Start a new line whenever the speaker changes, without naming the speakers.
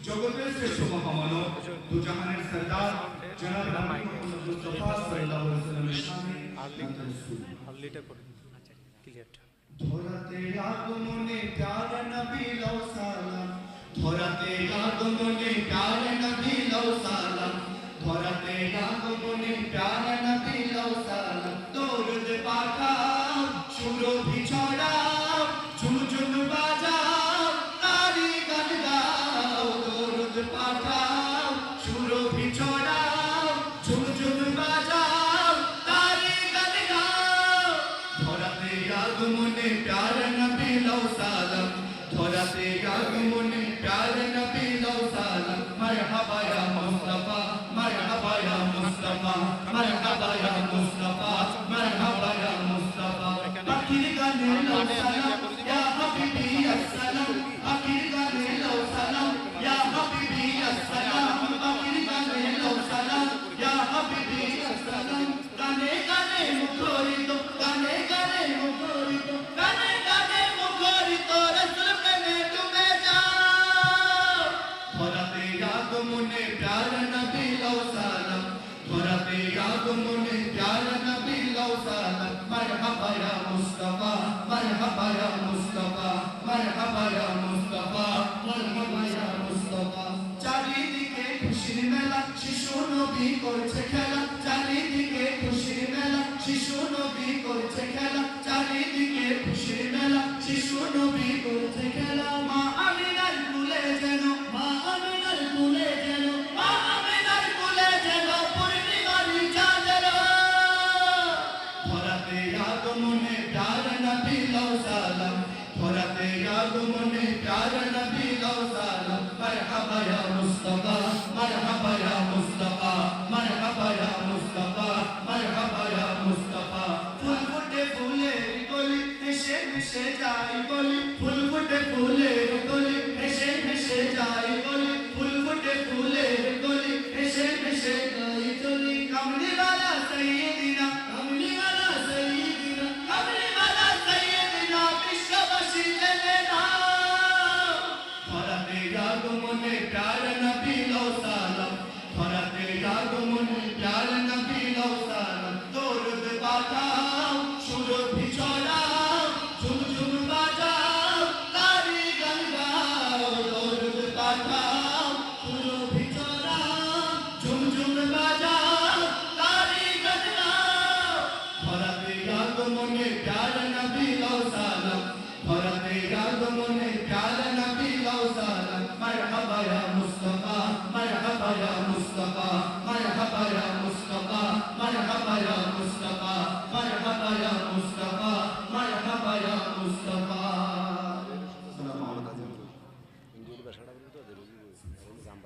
জগতের শ্রেষ্ঠ মহামানব দুজাহানের সরদার জনাব মুহাম্মদ মুস্তাফা সাল্লাল্লাহু আলাইহি ওয়াসাল্লামের শানে
হারলিটা করে আচ্ছা ক্লিয়ার
ধরাতে আগমনে প্যারা নবী লও সালাম ধরাতে আগমনে প্যারা নবী লও সালাম ধরাতে আগমনে প্যারা নবী লও সালাম দরুদ পাঠাও সুরভি ছড়াও ঝুমঝুম বাজাও তারি গান গাও দরুদ পাঠাও সুরভি ছড়াও ঝুমঝুম বাজাও তারি গান গাও ধরাতে আগমনে প্যারা নবী লও সালাম ধরাতে আগমনে প্যারা নবী লও সালাম মারহাবা ইয়া মুস্তাফা মারহাবা ইয়া মুস্তাফা মারহাবা ইয়া মুস্তাফা মারহাবা ইয়া মুস্তাফা আখির গানে লও সালাম ইয়া হাবিবি আসসালাম আখির গানে লও সালাম ইয়া হাবিবি আসসালাম আখির গানে লও সালাম ইয়া হাবিবি আসসালাম গানে গানে মুখরিত গানে গানে মুখরিত গানে গানে মুখরিত রাসূল প্রেমে ডুবে যাও ধরাতে আগমনে প্যারা নবী লও সালাম ধরাতে আগমনে প্যারা নবী লও সালাম মারহাবা ইয়া মুস্তাফা মারহাবা ইয়া মুস্তাফা মারহাবা ইয়া মুস্তাফা মারহাবা ইয়া মুস্তাফা চারিদিকে খুশির মেলা শিশু নবী করছে খেলা চারিদিকে খুশির মেলা শিশু নবী করছে খেলা চারিদিকে খুশির মেলা শিশু নবী করছে খেলা মা আমিনার কুলে যেন মা আমিনার কুলে যেন মা আমিনার কুলে যেন পূর্ণিমার চাঁদের ধরাতে আগমনে প্যারা নবী লও সালাম ধরাতে আগমনে প্যারা নবী লও সালাম মারহাবা ইয়া মুস্তাফা মারহাবা ইয়া মুস্তাফা মারহাবা ইয়া মুস্তাফা মারহাবা ইয়া মুস্তাফা ফুল ফুটে ফুলের কলি হেসে হেসে যাই বলি ফুল ফুটে ফুলের কলি হেসে হেসে যাই বলি ফুল ফুটে ফুলের কলি হেসে হেসে যাই চলি কামলি वाला সাইয়্যিদিনা কামলি वाला সাইয়্যিদিনা কামলি वाला সাইয়্যিদিনা বিশ্ববাসী জেনে নাও ধরাতে আগমনে প্যারা নবী লও সালাম ধরাতে আগমনে প্যারা নবী লও সালাম দরুদ পাঠাও সুরভি ছড়াও ঝুমঝুম বাজাও তারি গান গাও দরুদ পাঠাও সুরভি ছড়াও ঝুমঝুম বাজাও তারি গান গাও ধরাতে আগমনে প্যারা নবী লও সালাম ধরাতে আগমনে প্যারা নবী লও সালাম মারহাবা ইয়া মুস্তাফা মারহাবা ইয়া মুস্তাফা মারহাবা ইয়া মুস্তাফা মারহাবা ইয়া মুস্তাফা মারহাবা ইয়া মুস্তাফা মারহাবা ইয়া মুস্তাফা